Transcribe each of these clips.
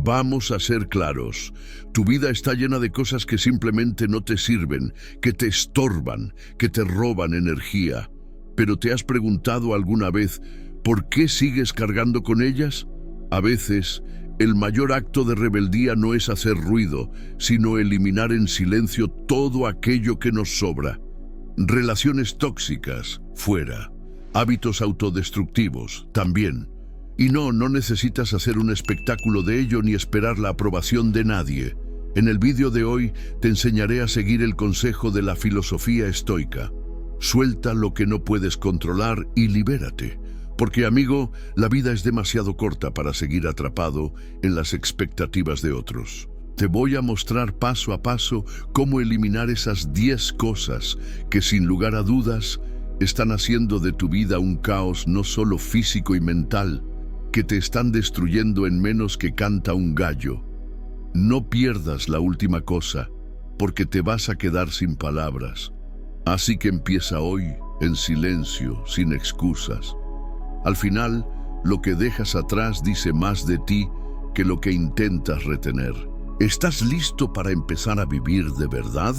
Vamos a ser claros. Tu vida está llena de cosas que simplemente no te sirven, que te estorban, que te roban energía. Pero ¿te has preguntado alguna vez por qué sigues cargando con ellas? A veces, el mayor acto de rebeldía no es hacer ruido, sino eliminar en silencio todo aquello que nos sobra. Relaciones tóxicas, fuera. Hábitos autodestructivos, también. Y no necesitas hacer un espectáculo de ello ni esperar la aprobación de nadie. En el vídeo de hoy te enseñaré a seguir el consejo de la filosofía estoica. Suelta lo que no puedes controlar y libérate. Porque, amigo, la vida es demasiado corta para seguir atrapado en las expectativas de otros. Te voy a mostrar paso a paso cómo eliminar esas 10 cosas que, sin lugar a dudas, están haciendo de tu vida un caos no solo físico y mental, que te están destruyendo en menos que canta un gallo. No pierdas la última cosa, porque te vas a quedar sin palabras. Así que empieza hoy, en silencio, sin excusas. Al final, lo que dejas atrás dice más de ti que lo que intentas retener. ¿Estás listo para empezar a vivir de verdad?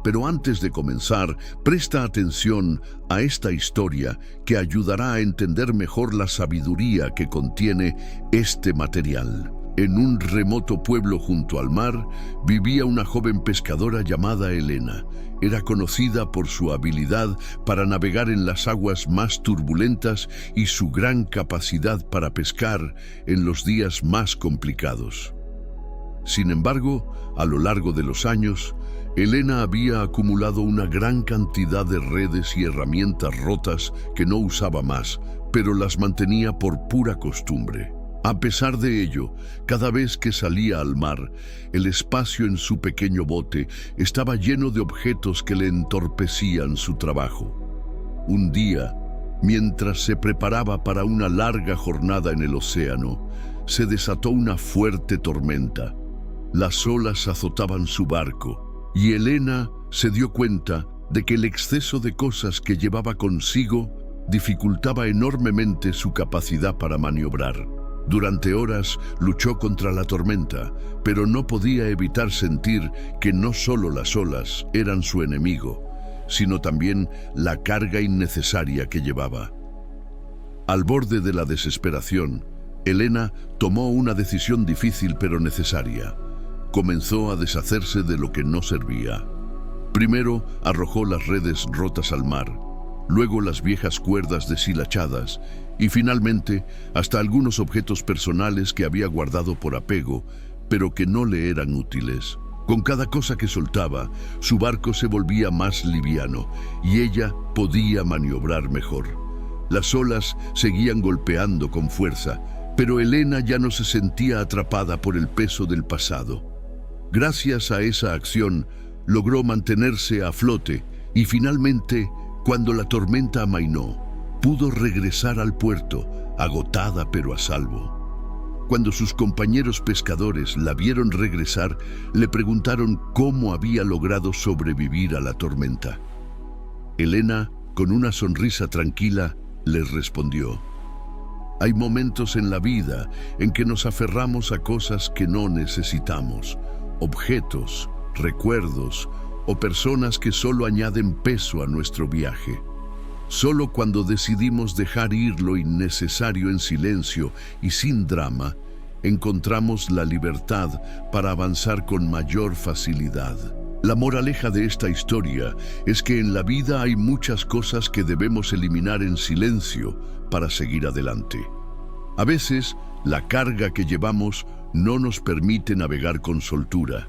Pero antes de comenzar, presta atención a esta historia que ayudará a entender mejor la sabiduría que contiene este material. En un remoto pueblo junto al mar, vivía una joven pescadora llamada Elena. Era conocida por su habilidad para navegar en las aguas más turbulentas y su gran capacidad para pescar en los días más complicados. Sin embargo, a lo largo de los años, Elena había acumulado una gran cantidad de redes y herramientas rotas que no usaba más, pero las mantenía por pura costumbre. A pesar de ello, cada vez que salía al mar, el espacio en su pequeño bote estaba lleno de objetos que le entorpecían su trabajo. Un día, mientras se preparaba para una larga jornada en el océano, se desató una fuerte tormenta. Las olas azotaban su barco, y Elena se dio cuenta de que el exceso de cosas que llevaba consigo dificultaba enormemente su capacidad para maniobrar. Durante horas luchó contra la tormenta, pero no podía evitar sentir que no solo las olas eran su enemigo, sino también la carga innecesaria que llevaba. Al borde de la desesperación, Elena tomó una decisión difícil pero necesaria. Comenzó a deshacerse de lo que no servía. Primero arrojó las redes rotas al mar, luego las viejas cuerdas deshilachadas y finalmente hasta algunos objetos personales que había guardado por apego, pero que no le eran útiles. Con cada cosa que soltaba, su barco se volvía más liviano y ella podía maniobrar mejor. Las olas seguían golpeando con fuerza, pero Elena ya no se sentía atrapada por el peso del pasado. Gracias a esa acción, logró mantenerse a flote y finalmente, cuando la tormenta amainó, pudo regresar al puerto, agotada pero a salvo. Cuando sus compañeros pescadores la vieron regresar, le preguntaron cómo había logrado sobrevivir a la tormenta. Elena, con una sonrisa tranquila, les respondió: hay momentos en la vida en que nos aferramos a cosas que no necesitamos, objetos, recuerdos o personas que solo añaden peso a nuestro viaje. Solo cuando decidimos dejar ir lo innecesario en silencio y sin drama, encontramos la libertad para avanzar con mayor facilidad. La moraleja de esta historia es que en la vida hay muchas cosas que debemos eliminar en silencio para seguir adelante. A veces, la carga que llevamos no nos permite navegar con soltura,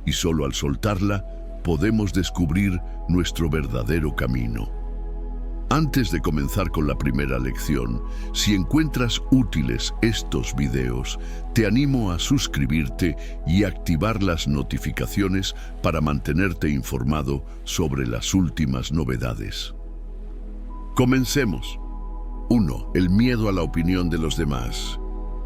y solo al soltarla podemos descubrir nuestro verdadero camino. Antes de comenzar con la primera lección, si encuentras útiles estos videos, te animo a suscribirte y activar las notificaciones para mantenerte informado sobre las últimas novedades. Comencemos. 1. El miedo a la opinión de los demás.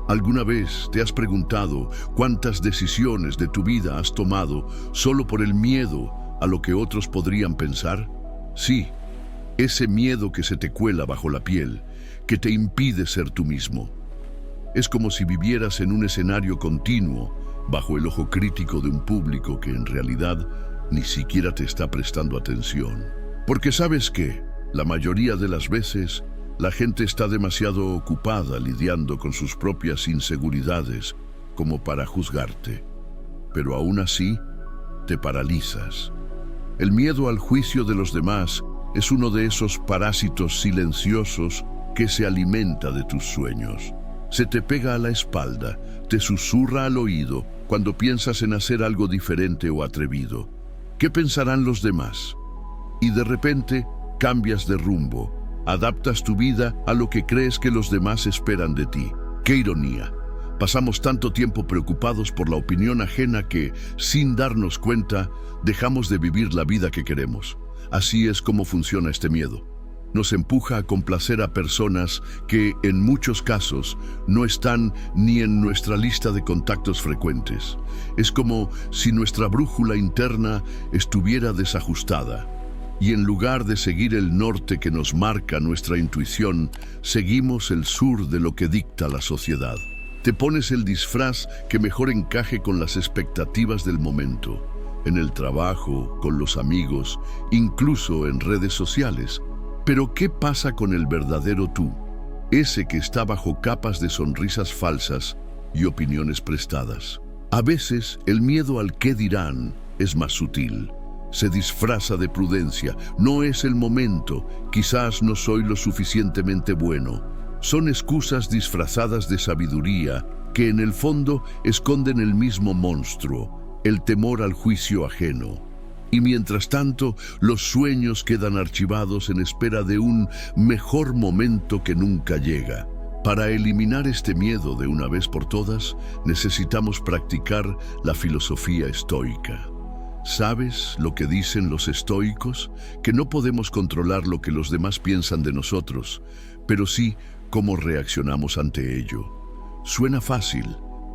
¿Alguna vez te has preguntado cuántas decisiones de tu vida has tomado solo por el miedo a lo que otros podrían pensar? Sí. Ese miedo que se te cuela bajo la piel, que te impide ser tú mismo. Es como si vivieras en un escenario continuo, bajo el ojo crítico de un público que en realidad ni siquiera te está prestando atención. Porque sabes que, la mayoría de las veces, la gente está demasiado ocupada lidiando con sus propias inseguridades como para juzgarte. Pero aún así, te paralizas. El miedo al juicio de los demás es uno de esos parásitos silenciosos que se alimenta de tus sueños. Se te pega a la espalda, te susurra al oído cuando piensas en hacer algo diferente o atrevido. ¿Qué pensarán los demás? Y de repente cambias de rumbo, adaptas tu vida a lo que crees que los demás esperan de ti. ¡Qué ironía! Pasamos tanto tiempo preocupados por la opinión ajena que, sin darnos cuenta, dejamos de vivir la vida que queremos. Así es como funciona este miedo. Nos empuja a complacer a personas que, en muchos casos, no están ni en nuestra lista de contactos frecuentes. Es como si nuestra brújula interna estuviera desajustada. Y en lugar de seguir el norte que nos marca nuestra intuición, seguimos el sur de lo que dicta la sociedad. Te pones el disfraz que mejor encaje con las expectativas del momento, en el trabajo, con los amigos, incluso en redes sociales. Pero ¿qué pasa con el verdadero tú? Ese que está bajo capas de sonrisas falsas y opiniones prestadas. A veces, el miedo al qué dirán es más sutil. Se disfraza de prudencia. No es el momento. Quizás no soy lo suficientemente bueno. Son excusas disfrazadas de sabiduría que en el fondo esconden el mismo monstruo, el temor al juicio ajeno. Y mientras tanto, los sueños quedan archivados en espera de un mejor momento que nunca llega. Para eliminar este miedo de una vez por todas, necesitamos practicar la filosofía estoica. ¿Sabes lo que dicen los estoicos? Que no podemos controlar lo que los demás piensan de nosotros, pero sí cómo reaccionamos ante ello. Suena fácil,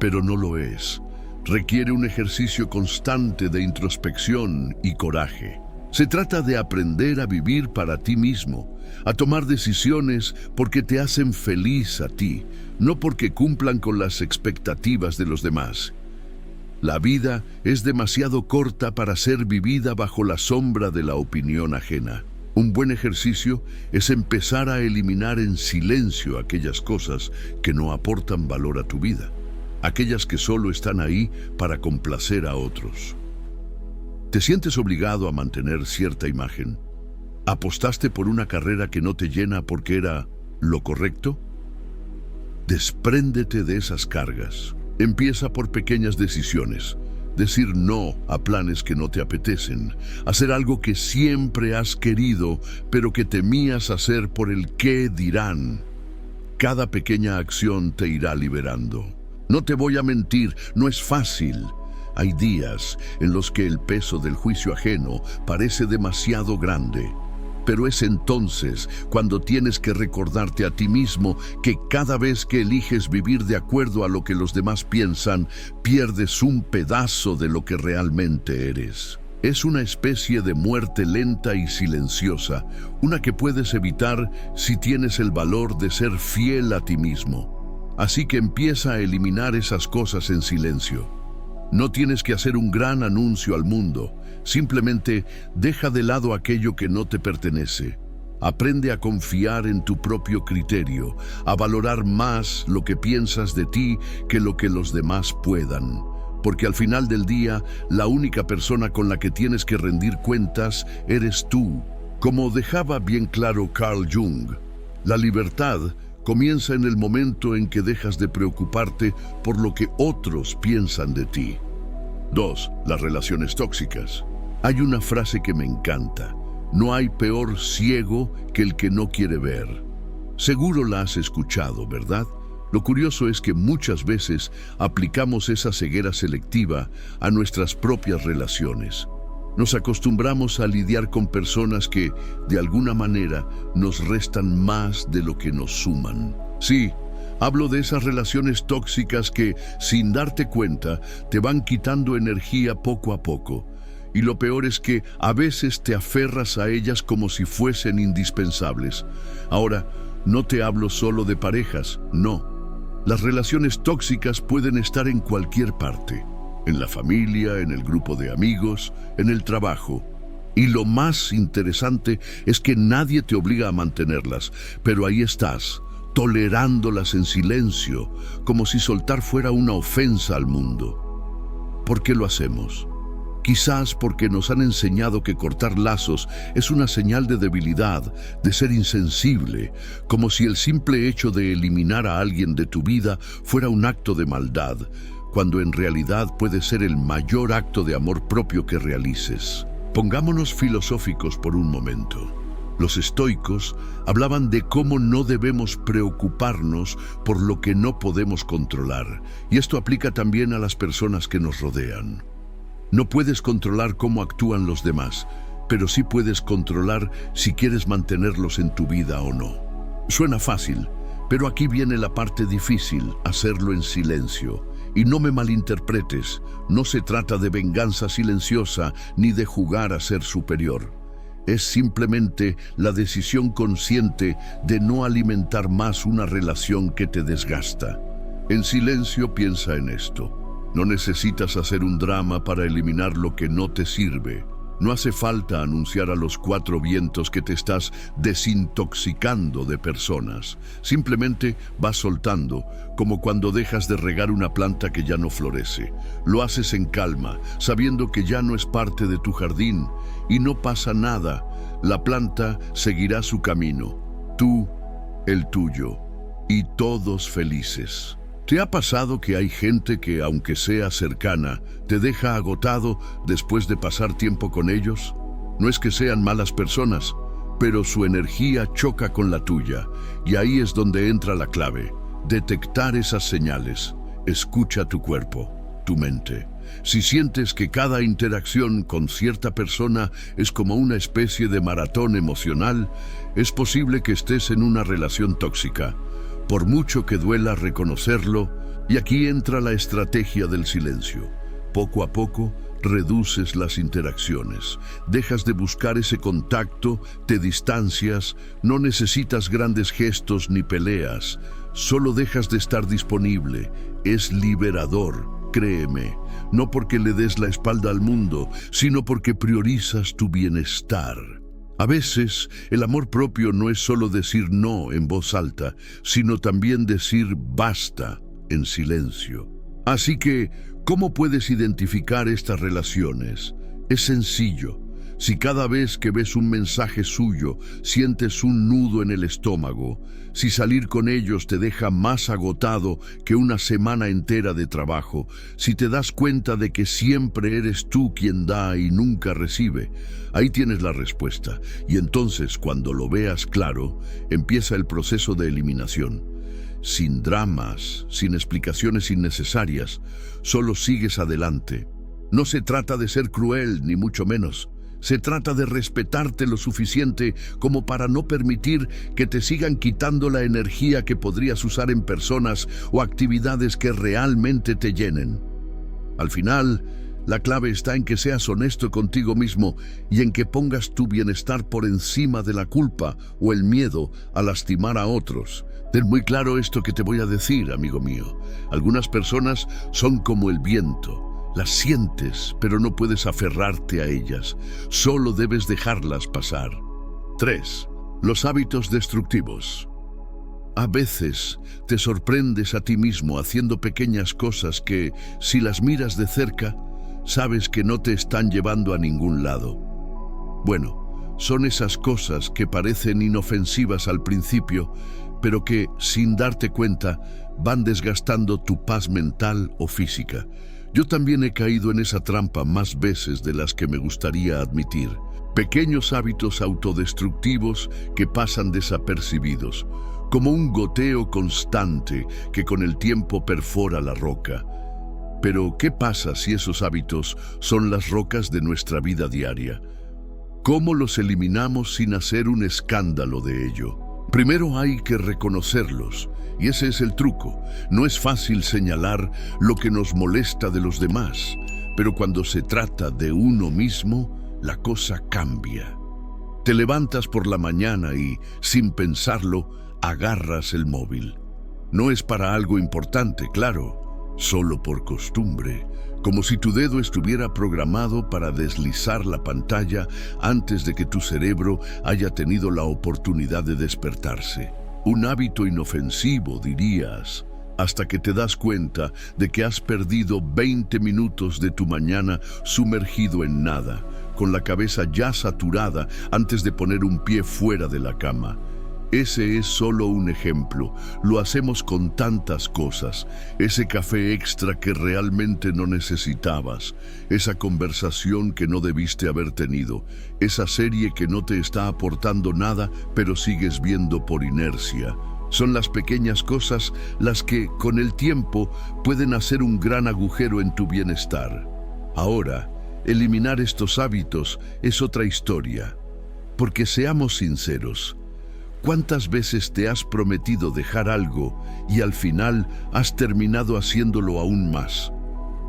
pero no lo es. Requiere un ejercicio constante de introspección y coraje. Se trata de aprender a vivir para ti mismo, a tomar decisiones porque te hacen feliz a ti, no porque cumplan con las expectativas de los demás. La vida es demasiado corta para ser vivida bajo la sombra de la opinión ajena. Un buen ejercicio es empezar a eliminar en silencio aquellas cosas que no aportan valor a tu vida. Aquellas que solo están ahí para complacer a otros. ¿Te sientes obligado a mantener cierta imagen? ¿Apostaste por una carrera que no te llena porque era lo correcto? Despréndete de esas cargas. Empieza por pequeñas decisiones. Decir no a planes que no te apetecen. Hacer algo que siempre has querido, pero que temías hacer por el qué dirán. Cada pequeña acción te irá liberando. No te voy a mentir, no es fácil. Hay días en los que el peso del juicio ajeno parece demasiado grande. Pero es entonces cuando tienes que recordarte a ti mismo que cada vez que eliges vivir de acuerdo a lo que los demás piensan, pierdes un pedazo de lo que realmente eres. Es una especie de muerte lenta y silenciosa, una que puedes evitar si tienes el valor de ser fiel a ti mismo. Así que empieza a eliminar esas cosas en silencio. No tienes que hacer un gran anuncio al mundo. Simplemente deja de lado aquello que no te pertenece. Aprende a confiar en tu propio criterio, a valorar más lo que piensas de ti que lo que los demás puedan. Porque al final del día, la única persona con la que tienes que rendir cuentas eres tú. Como dejaba bien claro Carl Jung, la libertad comienza en el momento en que dejas de preocuparte por lo que otros piensan de ti. 2. Las relaciones tóxicas. Hay una frase que me encanta. No hay peor ciego que el que no quiere ver. Seguro la has escuchado, ¿verdad? Lo curioso es que muchas veces aplicamos esa ceguera selectiva a nuestras propias relaciones. Nos acostumbramos a lidiar con personas que, de alguna manera, nos restan más de lo que nos suman. Sí, hablo de esas relaciones tóxicas que, sin darte cuenta, te van quitando energía poco a poco. Y lo peor es que a veces te aferras a ellas como si fuesen indispensables. Ahora, no te hablo solo de parejas, no. Las relaciones tóxicas pueden estar en cualquier parte, en la familia, en el grupo de amigos, en el trabajo. Y lo más interesante es que nadie te obliga a mantenerlas, pero ahí estás, tolerándolas en silencio, como si soltar fuera una ofensa al mundo. ¿Por qué lo hacemos? Quizás porque nos han enseñado que cortar lazos es una señal de debilidad, de ser insensible, como si el simple hecho de eliminar a alguien de tu vida fuera un acto de maldad, cuando en realidad puede ser el mayor acto de amor propio que realices. Pongámonos filosóficos por un momento. Los estoicos hablaban de cómo no debemos preocuparnos por lo que no podemos controlar, y esto aplica también a las personas que nos rodean. No puedes controlar cómo actúan los demás, pero sí puedes controlar si quieres mantenerlos en tu vida o no. Suena fácil, pero aquí viene la parte difícil, hacerlo en silencio. Y no me malinterpretes, no se trata de venganza silenciosa ni de jugar a ser superior. Es simplemente la decisión consciente de no alimentar más una relación que te desgasta. En silencio piensa en esto. No necesitas hacer un drama para eliminar lo que no te sirve. No hace falta anunciar a los cuatro vientos que te estás desintoxicando de personas. Simplemente vas soltando, como cuando dejas de regar una planta que ya no florece. Lo haces en calma, sabiendo que ya no es parte de tu jardín, y no pasa nada. La planta seguirá su camino, tú, el tuyo, y todos felices. ¿Te ha pasado que hay gente que, aunque sea cercana, te deja agotado después de pasar tiempo con ellos? No es que sean malas personas, pero su energía choca con la tuya, y ahí es donde entra la clave. Detectar esas señales. Escucha tu cuerpo, tu mente. Si sientes que cada interacción con cierta persona es como una especie de maratón emocional, es posible que estés en una relación tóxica. Por mucho que duela reconocerlo, y aquí entra la estrategia del silencio. Poco a poco, reduces las interacciones, dejas de buscar ese contacto, te distancias, no necesitas grandes gestos ni peleas, solo dejas de estar disponible. Es liberador, créeme, no porque le des la espalda al mundo, sino porque priorizas tu bienestar. A veces, el amor propio no es solo decir no en voz alta, sino también decir basta en silencio. Así que, ¿cómo puedes identificar estas relaciones? Es sencillo. Si cada vez que ves un mensaje suyo sientes un nudo en el estómago, si salir con ellos te deja más agotado que una semana entera de trabajo, si te das cuenta de que siempre eres tú quien da y nunca recibe, ahí tienes la respuesta. Y entonces, cuando lo veas claro, empieza el proceso de eliminación. Sin dramas, sin explicaciones innecesarias, solo sigues adelante. No se trata de ser cruel, ni mucho menos. Se trata de respetarte lo suficiente como para no permitir que te sigan quitando la energía que podrías usar en personas o actividades que realmente te llenen. Al final, la clave está en que seas honesto contigo mismo y en que pongas tu bienestar por encima de la culpa o el miedo a lastimar a otros. Ten muy claro esto que te voy a decir, amigo mío. Algunas personas son como el viento. Las sientes, pero no puedes aferrarte a ellas. Solo debes dejarlas pasar. 3. Los hábitos destructivos. A veces te sorprendes a ti mismo haciendo pequeñas cosas que, si las miras de cerca, sabes que no te están llevando a ningún lado. Bueno, son esas cosas que parecen inofensivas al principio, pero que, sin darte cuenta, van desgastando tu paz mental o física. Yo también he caído en esa trampa más veces de las que me gustaría admitir. Pequeños hábitos autodestructivos que pasan desapercibidos, como un goteo constante que con el tiempo perfora la roca. Pero, ¿qué pasa si esos hábitos son las rocas de nuestra vida diaria? ¿Cómo los eliminamos sin hacer un escándalo de ello? Primero hay que reconocerlos, y ese es el truco. No es fácil señalar lo que nos molesta de los demás, pero cuando se trata de uno mismo, la cosa cambia. Te levantas por la mañana y, sin pensarlo, agarras el móvil. No es para algo importante, claro, solo por costumbre, como si tu dedo estuviera programado para deslizar la pantalla antes de que tu cerebro haya tenido la oportunidad de despertarse. Un hábito inofensivo, dirías, hasta que te das cuenta de que has perdido 20 minutos de tu mañana sumergido en nada, con la cabeza ya saturada antes de poner un pie fuera de la cama. Ese es solo un ejemplo. Lo hacemos con tantas cosas. Ese café extra que realmente no necesitabas. Esa conversación que no debiste haber tenido. Esa serie que no te está aportando nada, pero sigues viendo por inercia. Son las pequeñas cosas las que, con el tiempo, pueden hacer un gran agujero en tu bienestar. Ahora, eliminar estos hábitos es otra historia. Porque seamos sinceros, ¿cuántas veces te has prometido dejar algo y al final has terminado haciéndolo aún más?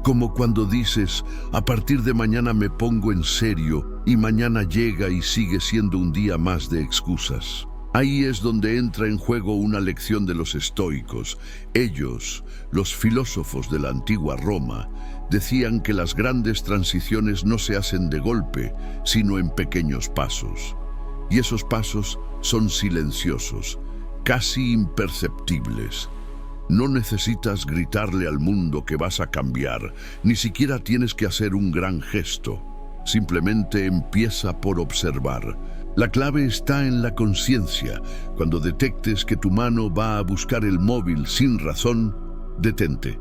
Como cuando dices, a partir de mañana me pongo en serio, y mañana llega y sigue siendo un día más de excusas. Ahí es donde entra en juego una lección de los estoicos. Ellos, los filósofos de la antigua Roma, decían que las grandes transiciones no se hacen de golpe, sino en pequeños pasos. Y esos pasos son silenciosos, casi imperceptibles. No necesitas gritarle al mundo que vas a cambiar, ni siquiera tienes que hacer un gran gesto. Simplemente empieza por observar. La clave está en la conciencia. Cuando detectes que tu mano va a buscar el móvil sin razón, detente.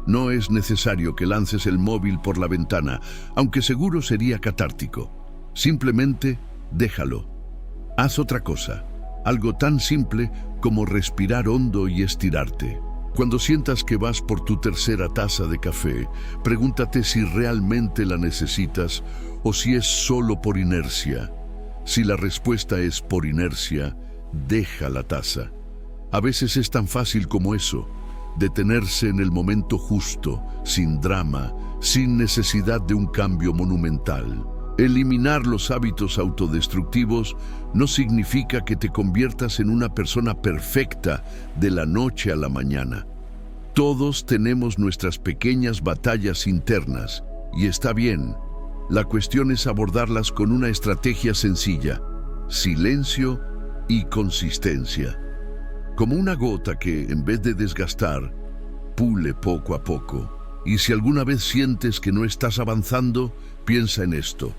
No es necesario que lances el móvil por la ventana, aunque seguro sería catártico. Simplemente déjalo. Haz otra cosa, algo tan simple como respirar hondo y estirarte. Cuando sientas que vas por tu tercera taza de café, pregúntate si realmente la necesitas o si es solo por inercia. Si la respuesta es por inercia, deja la taza. A veces es tan fácil como eso, detenerse en el momento justo, sin drama, sin necesidad de un cambio monumental. Eliminar los hábitos autodestructivos no significa que te conviertas en una persona perfecta de la noche a la mañana. Todos tenemos nuestras pequeñas batallas internas, y está bien. La cuestión es abordarlas con una estrategia sencilla: silencio y consistencia. Como una gota que, en vez de desgastar, pule poco a poco. Y si alguna vez sientes que no estás avanzando, piensa en esto.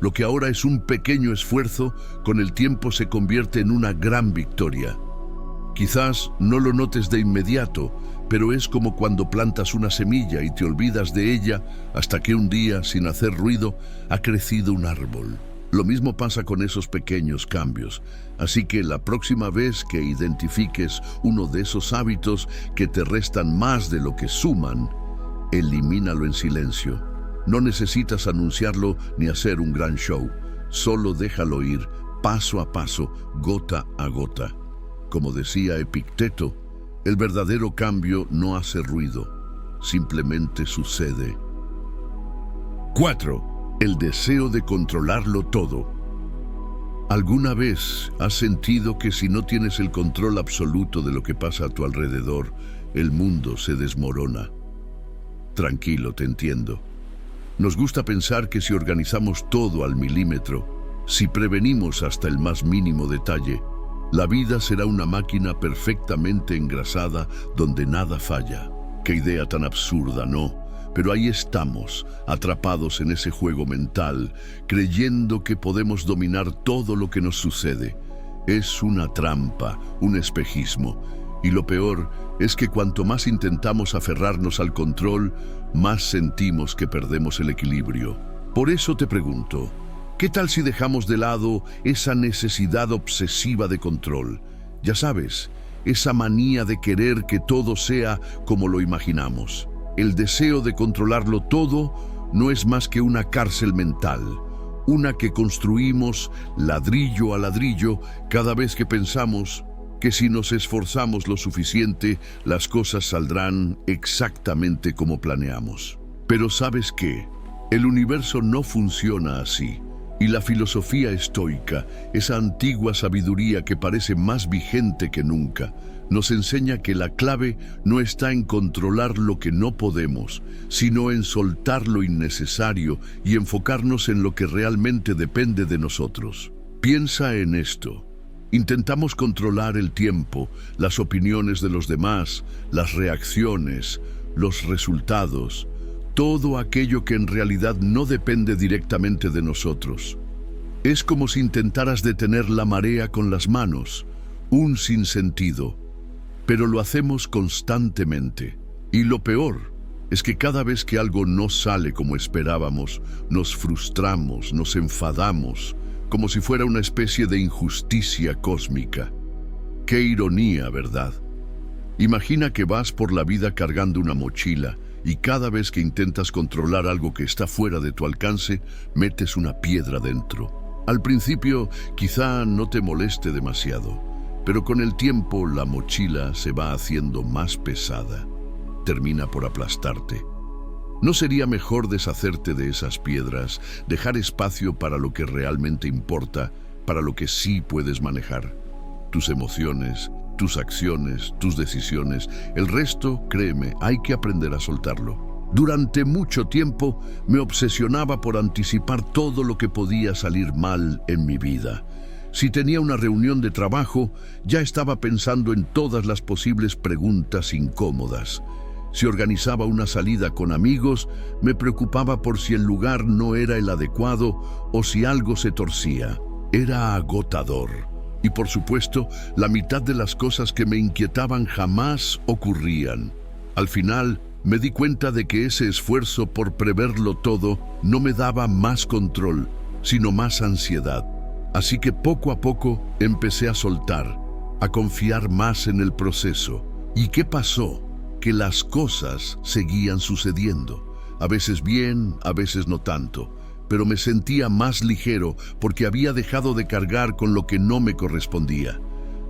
Lo que ahora es un pequeño esfuerzo, con el tiempo se convierte en una gran victoria. Quizás no lo notes de inmediato, pero es como cuando plantas una semilla y te olvidas de ella hasta que un día, sin hacer ruido, ha crecido un árbol. Lo mismo pasa con esos pequeños cambios. Así que la próxima vez que identifiques uno de esos hábitos que te restan más de lo que suman, elimínalo en silencio. No necesitas anunciarlo ni hacer un gran show. Solo déjalo ir, paso a paso, gota a gota. Como decía Epicteto, el verdadero cambio no hace ruido, simplemente sucede. 4. El deseo de controlarlo todo. ¿Alguna vez has sentido que si no tienes el control absoluto de lo que pasa a tu alrededor, el mundo se desmorona? Tranquilo, te entiendo. Nos gusta pensar que si organizamos todo al milímetro, si prevenimos hasta el más mínimo detalle, la vida será una máquina perfectamente engrasada donde nada falla. Qué idea tan absurda, ¿no? Pero ahí estamos, atrapados en ese juego mental, creyendo que podemos dominar todo lo que nos sucede. Es una trampa, un espejismo. Y lo peor es que cuanto más intentamos aferrarnos al control, más sentimos que perdemos el equilibrio. Por eso te pregunto, ¿qué tal si dejamos de lado esa necesidad obsesiva de control? Ya sabes, esa manía de querer que todo sea como lo imaginamos. El deseo de controlarlo todo no es más que una cárcel mental, una que construimos ladrillo a ladrillo cada vez que pensamos que si nos esforzamos lo suficiente, las cosas saldrán exactamente como planeamos. Pero ¿sabes qué? El universo no funciona así. Y la filosofía estoica, esa antigua sabiduría que parece más vigente que nunca, nos enseña que la clave no está en controlar lo que no podemos, sino en soltar lo innecesario y enfocarnos en lo que realmente depende de nosotros. Piensa en esto. Intentamos controlar el tiempo, las opiniones de los demás, las reacciones, los resultados, todo aquello que en realidad no depende directamente de nosotros. Es como si intentaras detener la marea con las manos, un sinsentido, pero lo hacemos constantemente. Y lo peor es que cada vez que algo no sale como esperábamos, nos frustramos, nos enfadamos, como si fuera una especie de injusticia cósmica. Qué ironía, ¿verdad? Imagina que vas por la vida cargando una mochila y cada vez que intentas controlar algo que está fuera de tu alcance, metes una piedra dentro. Al principio quizá no te moleste demasiado, pero con el tiempo la mochila se va haciendo más pesada. Termina por aplastarte. ¿No sería mejor deshacerte de esas piedras, dejar espacio para lo que realmente importa, para lo que sí puedes manejar? Tus emociones, tus acciones, tus decisiones. El resto, créeme, hay que aprender a soltarlo. Durante mucho tiempo me obsesionaba por anticipar todo lo que podía salir mal en mi vida. Si tenía una reunión de trabajo, ya estaba pensando en todas las posibles preguntas incómodas. Si organizaba una salida con amigos, me preocupaba por si el lugar no era el adecuado o si algo se torcía. Era agotador. Y por supuesto, la mitad de las cosas que me inquietaban jamás ocurrían. Al final, me di cuenta de que ese esfuerzo por preverlo todo no me daba más control, sino más ansiedad. Así que poco a poco empecé a soltar, a confiar más en el proceso. ¿Y qué pasó? Que las cosas seguían sucediendo. A veces bien, a veces no tanto. Pero me sentía más ligero porque había dejado de cargar con lo que no me correspondía.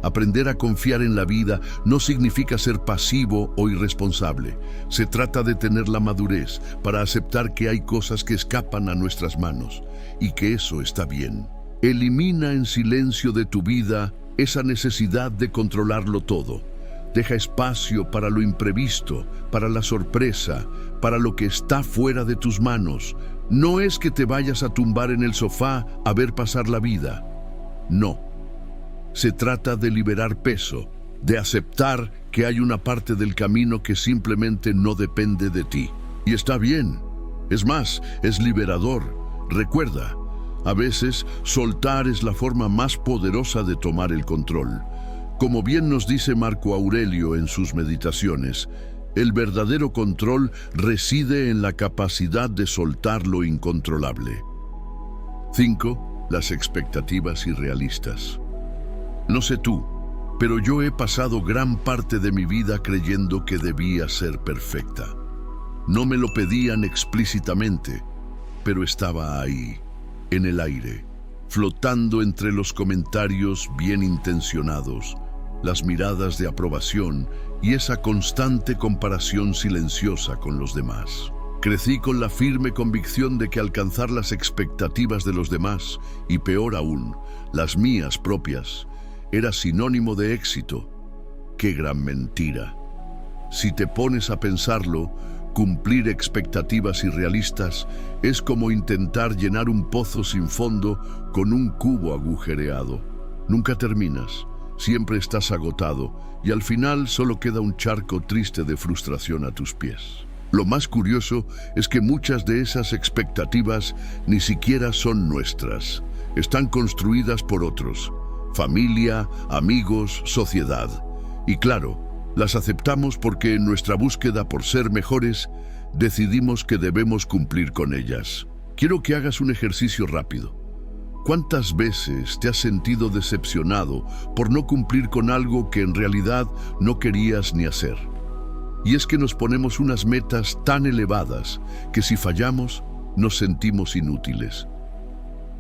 Aprender a confiar en la vida no significa ser pasivo o irresponsable. Se trata de tener la madurez para aceptar que hay cosas que escapan a nuestras manos y que eso está bien. Elimina en silencio de tu vida esa necesidad de controlarlo todo. Deja espacio para lo imprevisto, para la sorpresa, para lo que está fuera de tus manos. No es que te vayas a tumbar en el sofá a ver pasar la vida. No. Se trata de liberar peso, de aceptar que hay una parte del camino que simplemente no depende de ti. Y está bien. Es más, es liberador. Recuerda, a veces soltar es la forma más poderosa de tomar el control. Como bien nos dice Marco Aurelio en sus meditaciones, el verdadero control reside en la capacidad de soltar lo incontrolable. 5. Las expectativas irrealistas. No sé tú, pero yo he pasado gran parte de mi vida creyendo que debía ser perfecta. No me lo pedían explícitamente, pero estaba ahí, en el aire, flotando entre los comentarios bien intencionados, las miradas de aprobación y esa constante comparación silenciosa con los demás. Crecí con la firme convicción de que alcanzar las expectativas de los demás, y peor aún, las mías propias, era sinónimo de éxito. ¡Qué gran mentira! Si te pones a pensarlo, cumplir expectativas irrealistas es como intentar llenar un pozo sin fondo con un cubo agujereado. Nunca terminas. Siempre estás agotado y al final solo queda un charco triste de frustración a tus pies. Lo más curioso es que muchas de esas expectativas ni siquiera son nuestras. Están construidas por otros, familia, amigos, sociedad. Y claro, las aceptamos porque en nuestra búsqueda por ser mejores, decidimos que debemos cumplir con ellas. Quiero que hagas un ejercicio rápido. ¿Cuántas veces te has sentido decepcionado por no cumplir con algo que en realidad no querías ni hacer? Y es que nos ponemos unas metas tan elevadas que si fallamos, nos sentimos inútiles.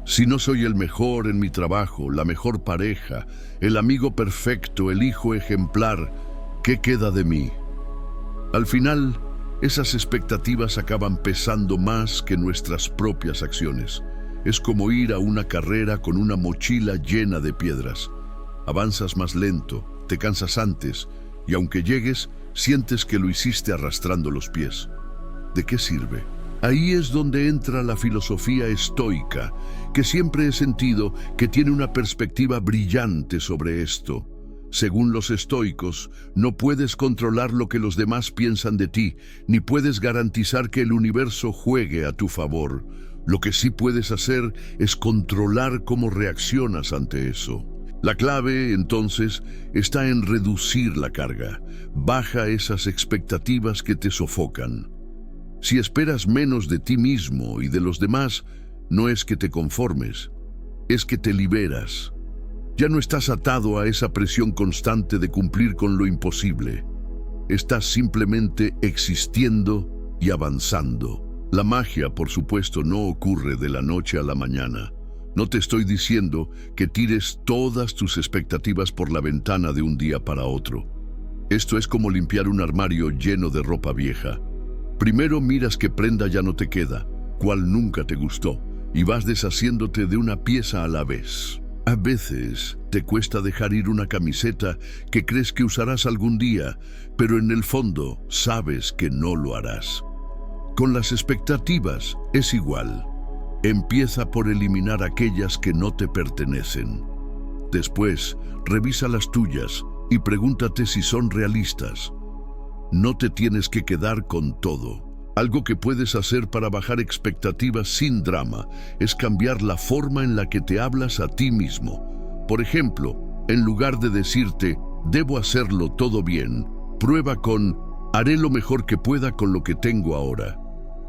Si no soy el mejor en mi trabajo, la mejor pareja, el amigo perfecto, el hijo ejemplar, ¿qué queda de mí? Al final, esas expectativas acaban pesando más que nuestras propias acciones. Es como ir a una carrera con una mochila llena de piedras. Avanzas más lento, te cansas antes, y aunque llegues, sientes que lo hiciste arrastrando los pies. ¿De qué sirve? Ahí es donde entra la filosofía estoica, que siempre he sentido que tiene una perspectiva brillante sobre esto. Según los estoicos, no puedes controlar lo que los demás piensan de ti, ni puedes garantizar que el universo juegue a tu favor. Lo que sí puedes hacer es controlar cómo reaccionas ante eso. La clave, entonces, está en reducir la carga. Baja esas expectativas que te sofocan. Si esperas menos de ti mismo y de los demás, no es que te conformes, es que te liberas. Ya no estás atado a esa presión constante de cumplir con lo imposible. Estás simplemente existiendo y avanzando. La magia, por supuesto, no ocurre de la noche a la mañana. No te estoy diciendo que tires todas tus expectativas por la ventana de un día para otro. Esto es como limpiar un armario lleno de ropa vieja. Primero miras qué prenda ya no te queda, cuál nunca te gustó, y vas deshaciéndote de una pieza a la vez. A veces te cuesta dejar ir una camiseta que crees que usarás algún día, pero en el fondo sabes que no lo harás. Con las expectativas es igual. Empieza por eliminar aquellas que no te pertenecen. Después, revisa las tuyas y pregúntate si son realistas. No te tienes que quedar con todo. Algo que puedes hacer para bajar expectativas sin drama es cambiar la forma en la que te hablas a ti mismo. Por ejemplo, en lugar de decirte, debo hacerlo todo bien, prueba con, haré lo mejor que pueda con lo que tengo ahora.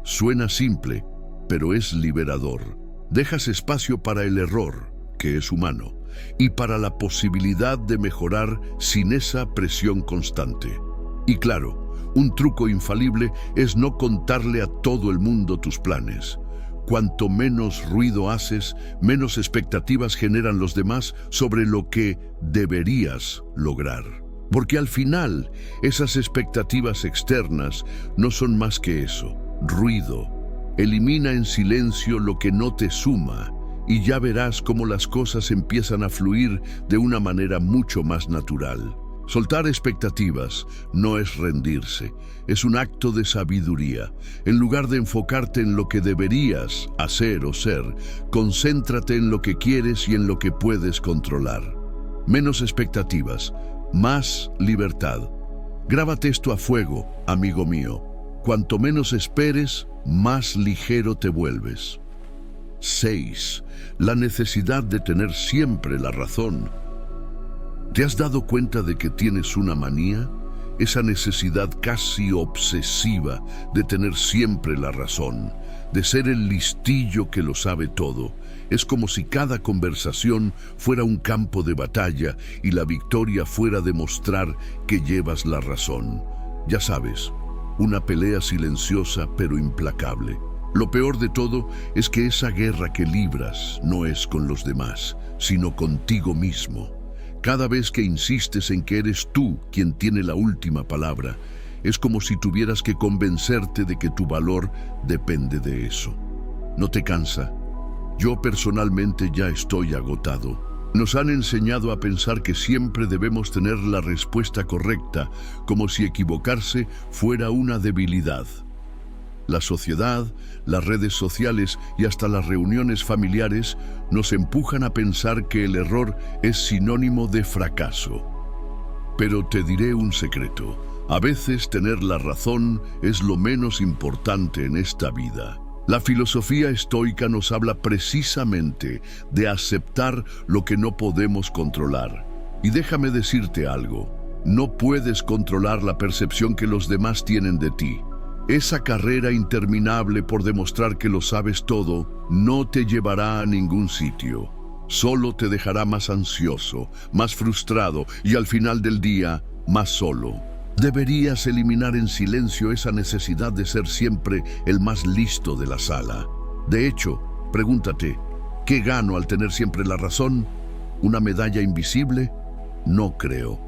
Suena simple, pero es liberador. Dejas espacio para el error, que es humano, y para la posibilidad de mejorar sin esa presión constante. Y claro, un truco infalible es no contarle a todo el mundo tus planes. Cuanto menos ruido haces, menos expectativas generan los demás sobre lo que deberías lograr. Porque al final, esas expectativas externas no son más que eso, ruido. Elimina en silencio lo que no te suma y ya verás cómo las cosas empiezan a fluir de una manera mucho más natural. Soltar expectativas no es rendirse, es un acto de sabiduría. En lugar de enfocarte en lo que deberías hacer o ser, concéntrate en lo que quieres y en lo que puedes controlar. Menos expectativas, más libertad. Grábate esto a fuego, amigo mío. Cuanto menos esperes, más ligero te vuelves. 6. La necesidad de tener siempre la razón. ¿Te has dado cuenta de que tienes una manía? Esa necesidad casi obsesiva de tener siempre la razón, de ser el listillo que lo sabe todo. Es como si cada conversación fuera un campo de batalla y la victoria fuera demostrar que llevas la razón. Ya sabes, una pelea silenciosa pero implacable. Lo peor de todo es que esa guerra que libras no es con los demás, sino contigo mismo. Cada vez que insistes en que eres tú quien tiene la última palabra, es como si tuvieras que convencerte de que tu valor depende de eso. ¿No te cansa? Yo personalmente ya estoy agotado. Nos han enseñado a pensar que siempre debemos tener la respuesta correcta, como si equivocarse fuera una debilidad. La sociedad, las redes sociales y hasta las reuniones familiares nos empujan a pensar que el error es sinónimo de fracaso. Pero te diré un secreto. A veces tener la razón es lo menos importante en esta vida. La filosofía estoica nos habla precisamente de aceptar lo que no podemos controlar. Y déjame decirte algo, no puedes controlar la percepción que los demás tienen de ti. Esa carrera interminable por demostrar que lo sabes todo no te llevará a ningún sitio. Solo te dejará más ansioso, más frustrado y al final del día, más solo. Deberías eliminar en silencio esa necesidad de ser siempre el más listo de la sala. De hecho, pregúntate, ¿qué gano al tener siempre la razón? ¿Una medalla invisible? No creo.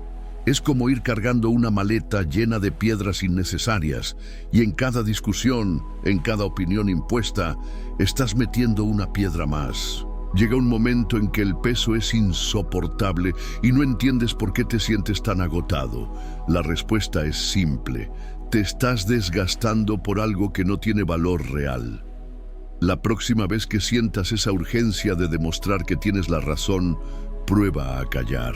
Es como ir cargando una maleta llena de piedras innecesarias y en cada discusión, en cada opinión impuesta, estás metiendo una piedra más. Llega un momento en que el peso es insoportable y no entiendes por qué te sientes tan agotado. La respuesta es simple: te estás desgastando por algo que no tiene valor real. La próxima vez que sientas esa urgencia de demostrar que tienes la razón, prueba a callar,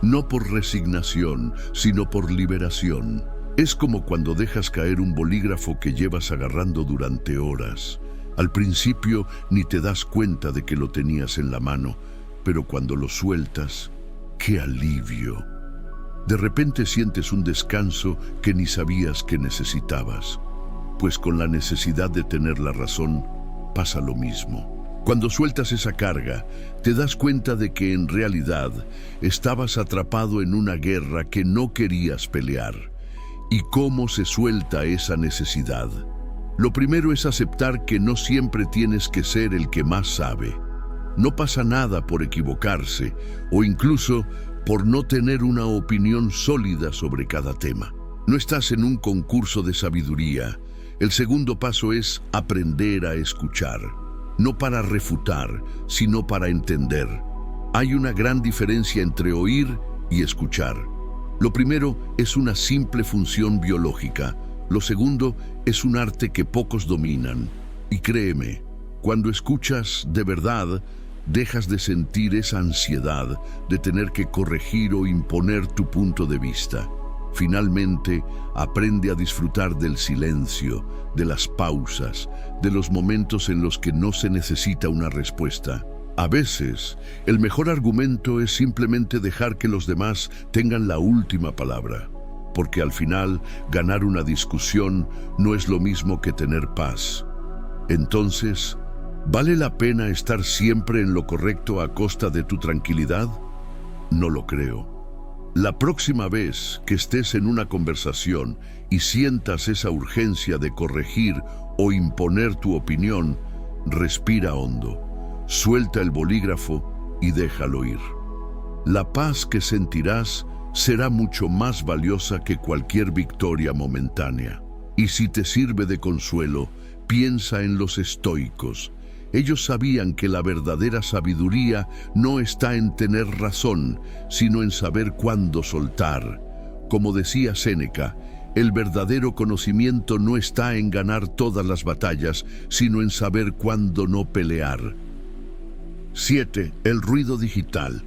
no por resignación, sino por liberación. Es como cuando dejas caer un bolígrafo que llevas agarrando durante horas. Al principio ni te das cuenta de que lo tenías en la mano, pero cuando lo sueltas, ¡qué alivio! De repente sientes un descanso que ni sabías que necesitabas. Pues con la necesidad de tener la razón pasa lo mismo. Cuando sueltas esa carga, te das cuenta de que en realidad estabas atrapado en una guerra que no querías pelear. ¿Y cómo se suelta esa necesidad? Lo primero es aceptar que no siempre tienes que ser el que más sabe. No pasa nada por equivocarse o incluso por no tener una opinión sólida sobre cada tema. No estás en un concurso de sabiduría. El segundo paso es aprender a escuchar. No para refutar, sino para entender. Hay una gran diferencia entre oír y escuchar. Lo primero es una simple función biológica. Lo segundo es un arte que pocos dominan. Y créeme, cuando escuchas de verdad, dejas de sentir esa ansiedad de tener que corregir o imponer tu punto de vista. Finalmente, aprende a disfrutar del silencio, de las pausas, de los momentos en los que no se necesita una respuesta. A veces, el mejor argumento es simplemente dejar que los demás tengan la última palabra. Porque al final, ganar una discusión no es lo mismo que tener paz. Entonces, ¿vale la pena estar siempre en lo correcto a costa de tu tranquilidad? No lo creo. La próxima vez que estés en una conversación y sientas esa urgencia de corregir o imponer tu opinión, respira hondo, suelta el bolígrafo y déjalo ir. La paz que sentirás será mucho más valiosa que cualquier victoria momentánea. Y si te sirve de consuelo, piensa en los estoicos. Ellos sabían que la verdadera sabiduría no está en tener razón, sino en saber cuándo soltar. Como decía Séneca, el verdadero conocimiento no está en ganar todas las batallas, sino en saber cuándo no pelear. 7. El ruido digital.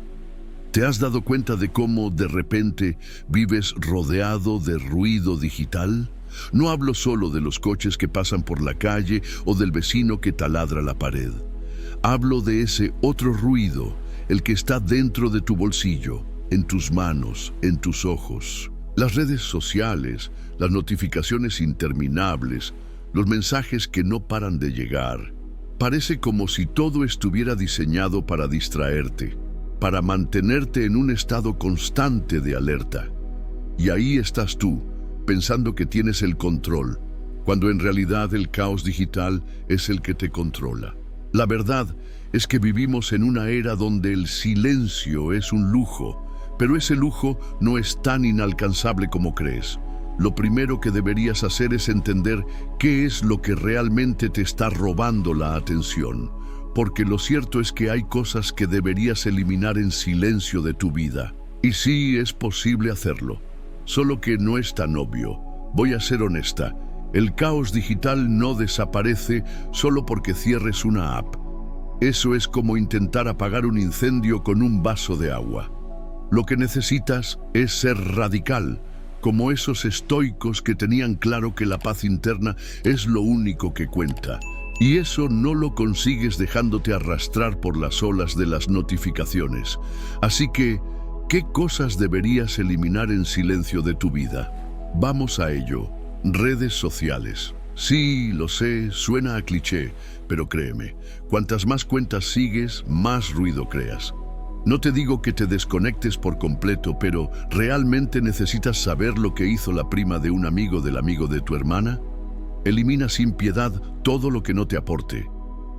¿Te has dado cuenta de cómo de repente vives rodeado de ruido digital? No hablo solo de los coches que pasan por la calle o del vecino que taladra la pared. Hablo de ese otro ruido, el que está dentro de tu bolsillo, en tus manos, en tus ojos. Las redes sociales, las notificaciones interminables, los mensajes que no paran de llegar. Parece como si todo estuviera diseñado para distraerte, para mantenerte en un estado constante de alerta. Y ahí estás tú, pensando que tienes el control, cuando en realidad el caos digital es el que te controla. La verdad es que vivimos en una era donde el silencio es un lujo, pero ese lujo no es tan inalcanzable como crees. Lo primero que deberías hacer es entender qué es lo que realmente te está robando la atención, porque lo cierto es que hay cosas que deberías eliminar en silencio de tu vida. Y sí, es posible hacerlo, solo que no es tan obvio. Voy a ser honesta, el caos digital no desaparece solo porque cierres una app. Eso es como intentar apagar un incendio con un vaso de agua. Lo que necesitas es ser radical, como esos estoicos que tenían claro que la paz interna es lo único que cuenta. Y eso no lo consigues dejándote arrastrar por las olas de las notificaciones. Así que, ¿qué cosas deberías eliminar en silencio de tu vida? Vamos a ello. Redes sociales. Sí, lo sé, suena a cliché, pero créeme, cuantas más cuentas sigues, más ruido creas. No te digo que te desconectes por completo, pero ¿realmente necesitas saber lo que hizo la prima de un amigo del amigo de tu hermana? Elimina sin piedad todo lo que no te aporte.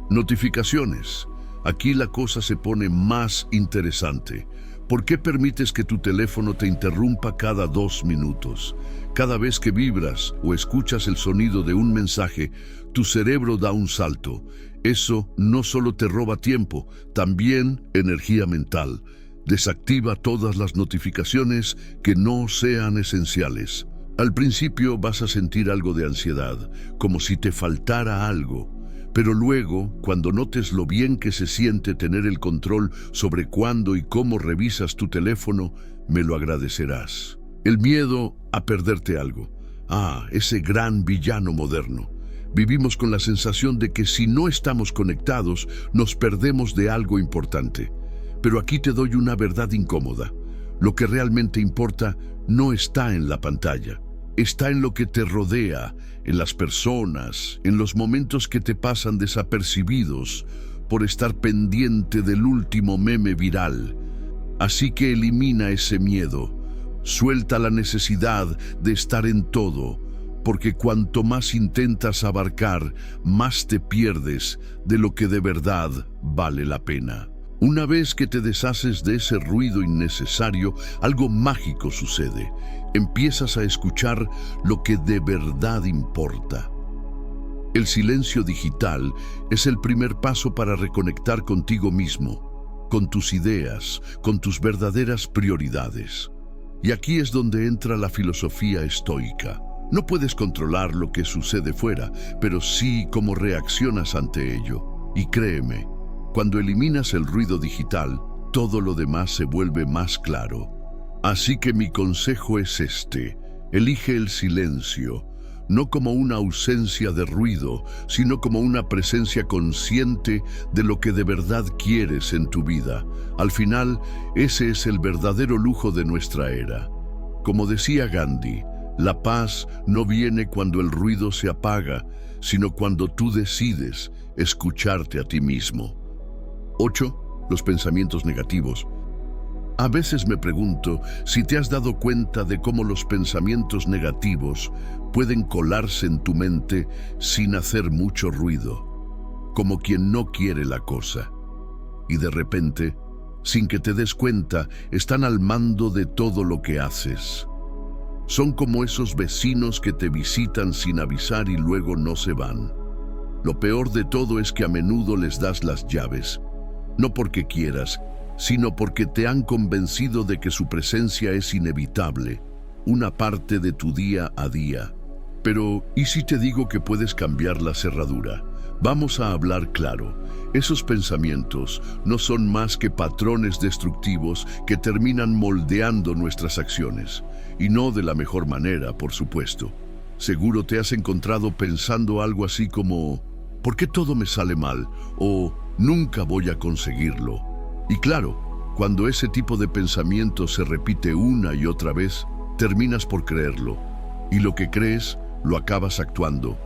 Notificaciones. Aquí la cosa se pone más interesante, ¿Por qué permites que tu teléfono te interrumpa cada 2 minutos? Cada vez que vibras o escuchas el sonido de un mensaje, tu cerebro da un salto. Eso no solo te roba tiempo, también energía mental. Desactiva todas las notificaciones que no sean esenciales. Al principio vas a sentir algo de ansiedad, como si te faltara algo. Pero luego, cuando notes lo bien que se siente tener el control sobre cuándo y cómo revisas tu teléfono, me lo agradecerás. El miedo a perderte algo. Ese gran villano moderno. Vivimos con la sensación de que si no estamos conectados, nos perdemos de algo importante. Pero aquí te doy una verdad incómoda. Lo que realmente importa no está en la pantalla. Está en lo que te rodea, en las personas, en los momentos que te pasan desapercibidos por estar pendiente del último meme viral. Así que elimina ese miedo, suelta la necesidad de estar en todo, porque cuanto más intentas abarcar, más te pierdes de lo que de verdad vale la pena. Una vez que te deshaces de ese ruido innecesario, algo mágico sucede. Empiezas a escuchar lo que de verdad importa. El silencio digital es el primer paso para reconectar contigo mismo, con tus ideas, con tus verdaderas prioridades. Y aquí es donde entra la filosofía estoica. No puedes controlar lo que sucede fuera, pero sí cómo reaccionas ante ello. Y créeme, cuando eliminas el ruido digital, todo lo demás se vuelve más claro. Así que mi consejo es este: elige el silencio, no como una ausencia de ruido, sino como una presencia consciente de lo que de verdad quieres en tu vida. Al final, ese es el verdadero lujo de nuestra era. Como decía Gandhi, la paz no viene cuando el ruido se apaga, sino cuando tú decides escucharte a ti mismo. 8. Los pensamientos negativos. A veces me pregunto si te has dado cuenta de cómo los pensamientos negativos pueden colarse en tu mente sin hacer mucho ruido, como quien no quiere la cosa. Y de repente, sin que te des cuenta, están al mando de todo lo que haces. Son como esos vecinos que te visitan sin avisar y luego no se van. Lo peor de todo es que a menudo les das las llaves. No porque quieras, sino porque te han convencido de que su presencia es inevitable, una parte de tu día a día. Pero, ¿y si te digo que puedes cambiar la cerradura? Vamos a hablar claro. Esos pensamientos no son más que patrones destructivos que terminan moldeando nuestras acciones. Y no de la mejor manera, por supuesto. Seguro te has encontrado pensando algo así como: ¿por qué todo me sale mal? O nunca voy a conseguirlo. Y claro, cuando ese tipo de pensamiento se repite una y otra vez, terminas por creerlo. Y lo que crees, lo acabas actuando.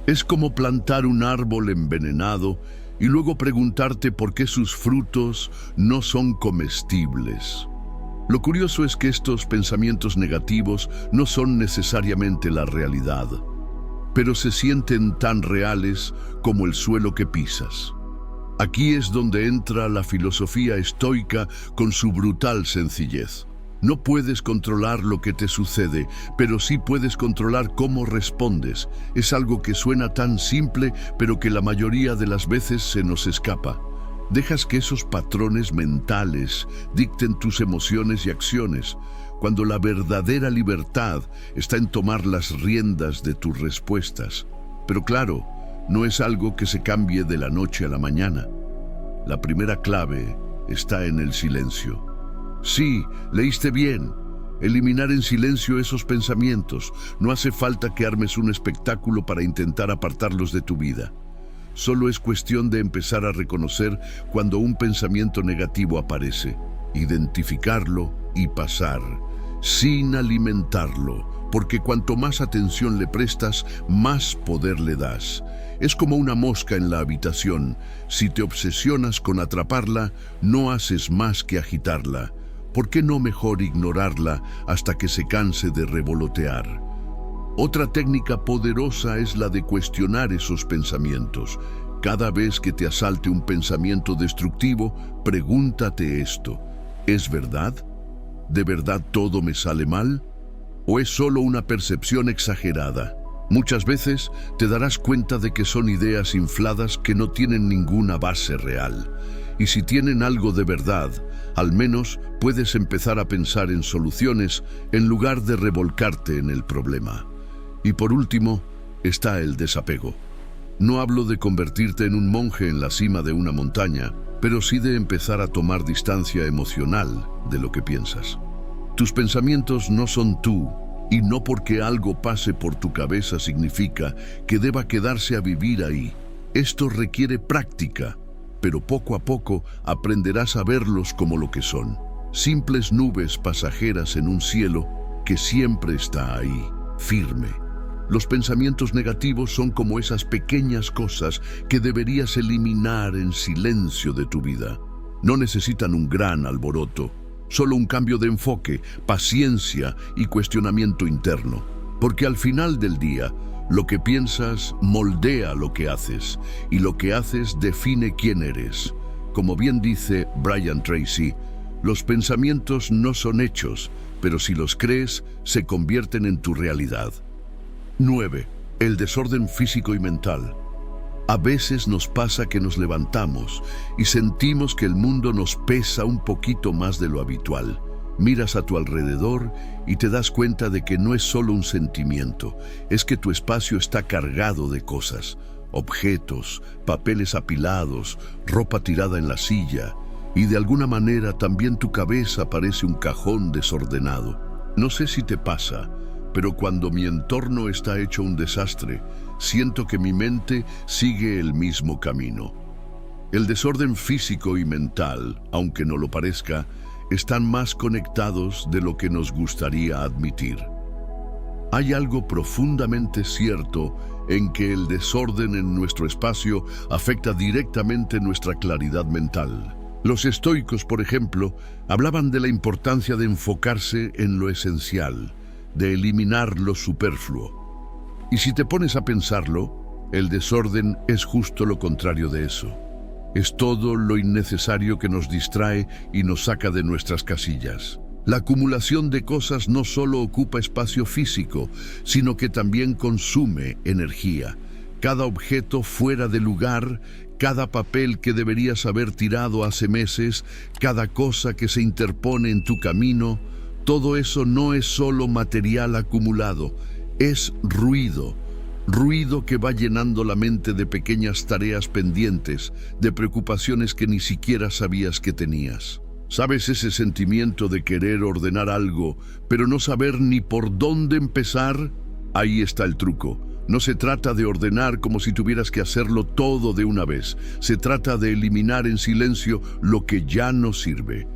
Es como plantar un árbol envenenado y luego preguntarte por qué sus frutos no son comestibles. Lo curioso es que estos pensamientos negativos no son necesariamente la realidad, pero se sienten tan reales como el suelo que pisas. Aquí es donde entra la filosofía estoica con su brutal sencillez. No puedes controlar lo que te sucede, pero sí puedes controlar cómo respondes. Es algo que suena tan simple, pero que la mayoría de las veces se nos escapa. Dejas que esos patrones mentales dicten tus emociones y acciones, cuando la verdadera libertad está en tomar las riendas de tus respuestas. Pero claro, no es algo que se cambie de la noche a la mañana. La primera clave está en el silencio. Sí, leíste bien. Eliminar en silencio esos pensamientos. No hace falta que armes un espectáculo para intentar apartarlos de tu vida. Solo es cuestión de empezar a reconocer cuando un pensamiento negativo aparece, identificarlo y pasar, sin alimentarlo, porque cuanto más atención le prestas, más poder le das. Es como una mosca en la habitación. Si te obsesionas con atraparla, no haces más que agitarla. ¿Por qué no mejor ignorarla hasta que se canse de revolotear? Otra técnica poderosa es la de cuestionar esos pensamientos. Cada vez que te asalte un pensamiento destructivo, pregúntate esto: ¿Es verdad? ¿De verdad todo me sale mal? ¿O es solo una percepción exagerada? Muchas veces te darás cuenta de que son ideas infladas que no tienen ninguna base real. Y si tienen algo de verdad, al menos puedes empezar a pensar en soluciones en lugar de revolcarte en el problema. Y por último, está el desapego. No hablo de convertirte en un monje en la cima de una montaña, pero sí de empezar a tomar distancia emocional de lo que piensas. Tus pensamientos no son tú, y no porque algo pase por tu cabeza significa que deba quedarse a vivir ahí. Esto requiere práctica, pero poco a poco aprenderás a verlos como lo que son: simples nubes pasajeras en un cielo que siempre está ahí, firme. Los pensamientos negativos son como esas pequeñas cosas que deberías eliminar en silencio de tu vida. No necesitan un gran alboroto, solo un cambio de enfoque, paciencia y cuestionamiento interno. Porque al final del día, lo que piensas moldea lo que haces, y lo que haces define quién eres. Como bien dice Brian Tracy, los pensamientos no son hechos, pero si los crees, se convierten en tu realidad. 9. El desorden físico y mental. A veces nos pasa que nos levantamos y sentimos que el mundo nos pesa un poquito más de lo habitual. Miras a tu alrededor y te das cuenta de que no es solo un sentimiento, es que tu espacio está cargado de cosas, objetos, papeles apilados, ropa tirada en la silla, y de alguna manera también tu cabeza parece un cajón desordenado. No sé si te pasa, pero cuando mi entorno está hecho un desastre, siento que mi mente sigue el mismo camino. El desorden físico y mental, aunque no lo parezca, están más conectados de lo que nos gustaría admitir. Hay algo profundamente cierto en que el desorden en nuestro espacio afecta directamente nuestra claridad mental. Los estoicos, por ejemplo, hablaban de la importancia de enfocarse en lo esencial, de eliminar lo superfluo. Y si te pones a pensarlo, el desorden es justo lo contrario de eso. Es todo lo innecesario que nos distrae y nos saca de nuestras casillas. La acumulación de cosas no solo ocupa espacio físico, sino que también consume energía. Cada objeto fuera de lugar, cada papel que deberías haber tirado hace meses, cada cosa que se interpone en tu camino, todo eso no es solo material acumulado, es ruido. Ruido que va llenando la mente de pequeñas tareas pendientes, de preocupaciones que ni siquiera sabías que tenías. ¿Sabes ese sentimiento de querer ordenar algo, pero no saber ni por dónde empezar? Ahí está el truco. No se trata de ordenar como si tuvieras que hacerlo todo de una vez. Se trata de eliminar en silencio lo que ya no sirve.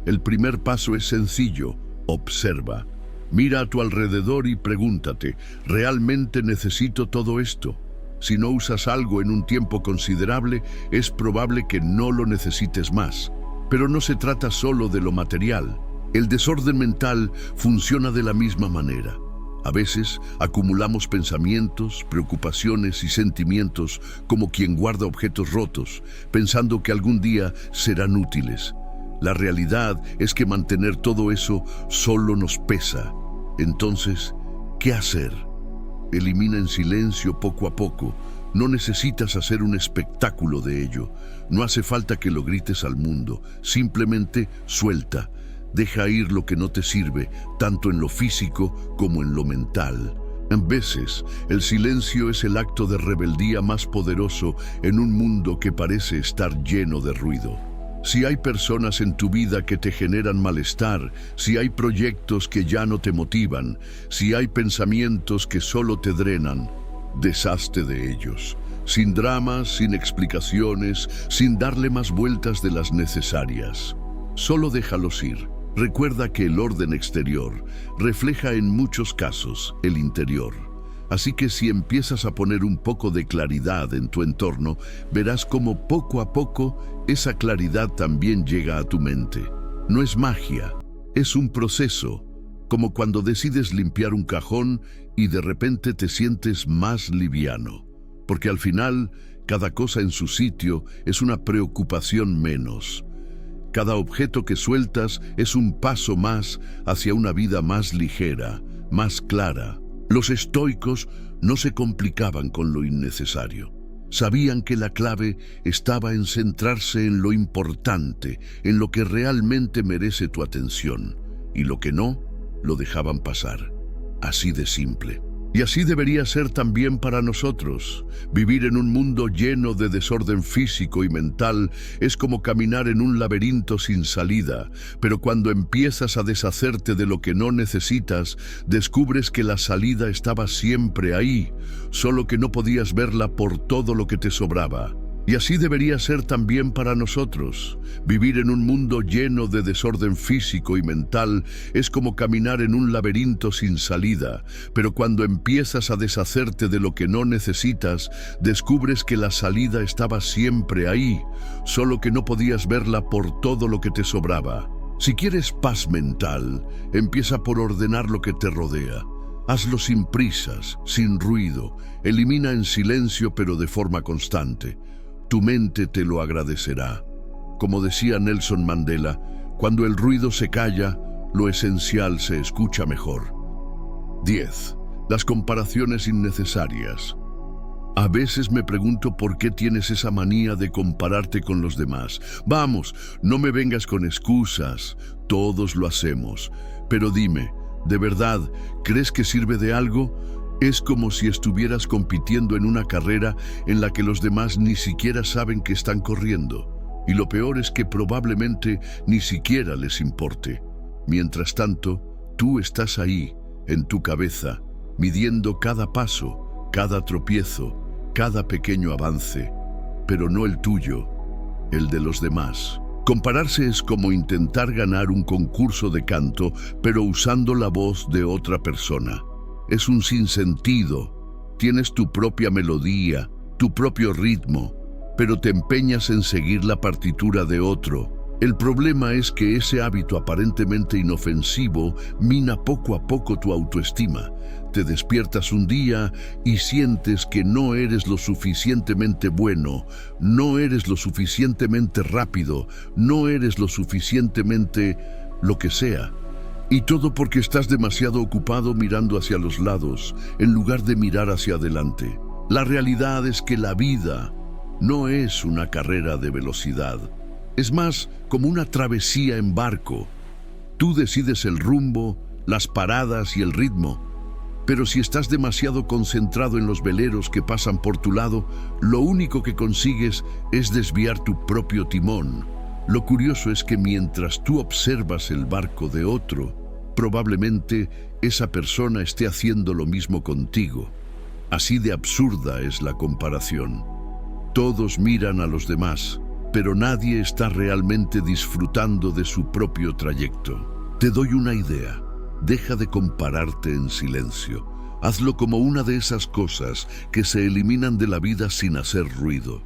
El primer paso es sencillo: observa. Mira a tu alrededor y pregúntate, ¿realmente necesito todo esto? Si no usas algo en un tiempo considerable, es probable que no lo necesites más. Pero no se trata solo de lo material. El desorden mental funciona de la misma manera. A veces acumulamos pensamientos, preocupaciones y sentimientos como quien guarda objetos rotos, pensando que algún día serán útiles. La realidad es que mantener todo eso solo nos pesa. Entonces, ¿qué hacer? Elimina en silencio poco a poco. No necesitas hacer un espectáculo de ello. No hace falta que lo grites al mundo. Simplemente suelta. Deja ir lo que no te sirve, tanto en lo físico como en lo mental. En veces, el silencio es el acto de rebeldía más poderoso en un mundo que parece estar lleno de ruido. Si hay personas en tu vida que te generan malestar, si hay proyectos que ya no te motivan, si hay pensamientos que solo te drenan, deshazte de ellos. Sin dramas, sin explicaciones, sin darle más vueltas de las necesarias. Solo déjalos ir. Recuerda que el orden exterior refleja en muchos casos el interior. Así que si empiezas a poner un poco de claridad en tu entorno, verás cómo poco a poco esa claridad también llega a tu mente. No es magia, es un proceso, como cuando decides limpiar un cajón y de repente te sientes más liviano, porque al final cada cosa en su sitio es una preocupación menos. Cada objeto que sueltas es un paso más hacia una vida más ligera, más clara. Los estoicos no se complicaban con lo innecesario. Sabían que la clave estaba en centrarse en lo importante, en lo que realmente merece tu atención, y lo que no, lo dejaban pasar. Así de simple. Y así debería ser también para nosotros. Vivir en un mundo lleno de desorden físico y mental es como caminar en un laberinto sin salida, pero cuando empiezas a deshacerte de lo que no necesitas, descubres que la salida estaba siempre ahí, solo que no podías verla por todo lo que te sobraba. Y así debería ser también para nosotros. Vivir en un mundo lleno de desorden físico y mental es como caminar en un laberinto sin salida, pero cuando empiezas a deshacerte de lo que no necesitas, descubres que la salida estaba siempre ahí, solo que no podías verla por todo lo que te sobraba. Si quieres paz mental, empieza por ordenar lo que te rodea. Hazlo sin prisas, sin ruido, elimina en silencio pero de forma constante. Tu mente te lo agradecerá. Como decía Nelson Mandela, cuando el ruido se calla, lo esencial se escucha mejor. 10. Las comparaciones innecesarias. A veces me pregunto por qué tienes esa manía de compararte con los demás. Vamos, no me vengas con excusas, todos lo hacemos. Pero dime, ¿de verdad crees que sirve de algo? Es como si estuvieras compitiendo en una carrera en la que los demás ni siquiera saben que están corriendo. Y lo peor es que probablemente ni siquiera les importe. Mientras tanto, tú estás ahí, en tu cabeza, midiendo cada paso, cada tropiezo, cada pequeño avance, pero no el tuyo, el de los demás. Compararse es como intentar ganar un concurso de canto, pero usando la voz de otra persona. Es un sinsentido. Tienes tu propia melodía, tu propio ritmo, pero te empeñas en seguir la partitura de otro. El problema es que ese hábito aparentemente inofensivo mina poco a poco tu autoestima. Te despiertas un día y sientes que no eres lo suficientemente bueno, no eres lo suficientemente rápido, no eres lo suficientemente lo que sea. Y todo porque estás demasiado ocupado mirando hacia los lados, en lugar de mirar hacia adelante. La realidad es que la vida no es una carrera de velocidad. Es más como una travesía en barco. Tú decides el rumbo, las paradas y el ritmo. Pero si estás demasiado concentrado en los veleros que pasan por tu lado, lo único que consigues es desviar tu propio timón. Lo curioso es que mientras tú observas el barco de otro, probablemente esa persona esté haciendo lo mismo contigo. Así de absurda es la comparación. Todos miran a los demás, pero nadie está realmente disfrutando de su propio trayecto. Te doy una idea. Deja de compararte en silencio. Hazlo como una de esas cosas que se eliminan de la vida sin hacer ruido.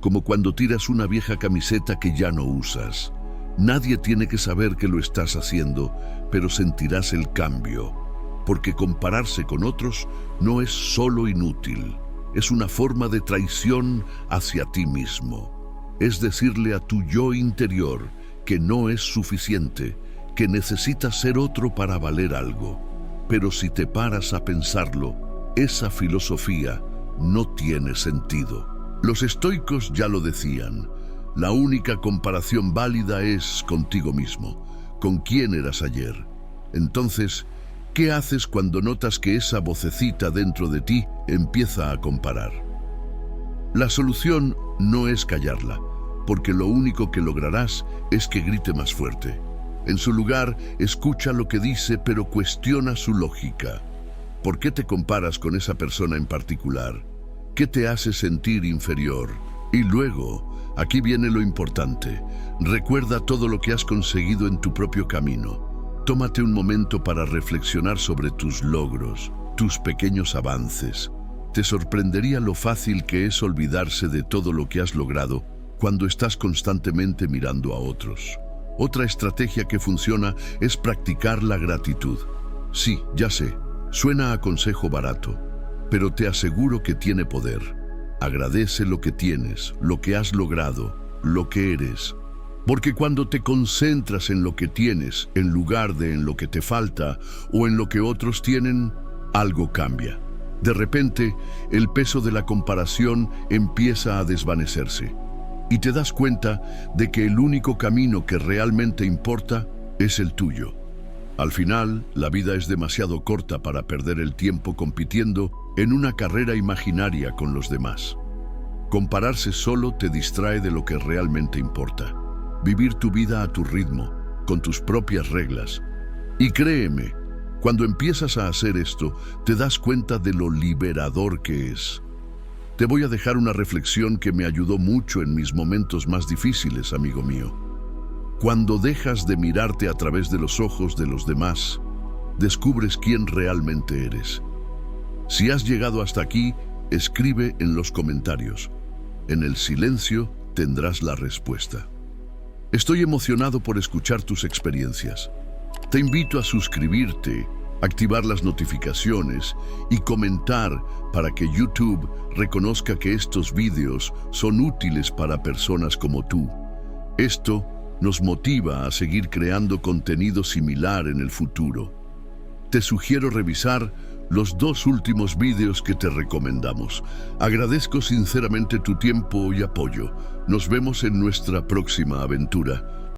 Como cuando tiras una vieja camiseta que ya no usas. Nadie tiene que saber que lo estás haciendo, pero sentirás el cambio. Porque compararse con otros no es solo inútil. Es una forma de traición hacia ti mismo. Es decirle a tu yo interior que no es suficiente, que necesitas ser otro para valer algo. Pero si te paras a pensarlo, esa filosofía no tiene sentido. Los estoicos ya lo decían. La única comparación válida es contigo mismo. ¿Con quién eras ayer? Entonces, ¿qué haces cuando notas que esa vocecita dentro de ti empieza a comparar? La solución no es callarla, porque lo único que lograrás es que grite más fuerte. En su lugar, escucha lo que dice, pero cuestiona su lógica. ¿Por qué te comparas con esa persona en particular? ¿Qué te hace sentir inferior? Y luego, aquí viene lo importante. Recuerda todo lo que has conseguido en tu propio camino. Tómate un momento para reflexionar sobre tus logros, tus pequeños avances. Te sorprendería lo fácil que es olvidarse de todo lo que has logrado cuando estás constantemente mirando a otros. Otra estrategia que funciona es practicar la gratitud. Sí, ya sé, suena a consejo barato, pero te aseguro que tiene poder. Agradece lo que tienes, lo que has logrado, lo que eres. Porque cuando te concentras en lo que tienes, en lugar de en lo que te falta o en lo que otros tienen, algo cambia. De repente, el peso de la comparación empieza a desvanecerse y te das cuenta de que el único camino que realmente importa es el tuyo. Al final, la vida es demasiado corta para perder el tiempo compitiendo en una carrera imaginaria con los demás. Compararse solo te distrae de lo que realmente importa. Vivir tu vida a tu ritmo, con tus propias reglas. Y créeme, cuando empiezas a hacer esto, te das cuenta de lo liberador que es. Te voy a dejar una reflexión que me ayudó mucho en mis momentos más difíciles, amigo mío. Cuando dejas de mirarte a través de los ojos de los demás, descubres quién realmente eres. Si has llegado hasta aquí, escribe en los comentarios. En el silencio tendrás la respuesta. Estoy emocionado por escuchar tus experiencias. Te invito a suscribirte, activar las notificaciones y comentar para que YouTube reconozca que estos vídeos son útiles para personas como tú. Esto nos motiva a seguir creando contenido similar en el futuro. Te sugiero revisar los 2 últimos vídeos que te recomendamos. Agradezco sinceramente tu tiempo y apoyo. Nos vemos en nuestra próxima aventura.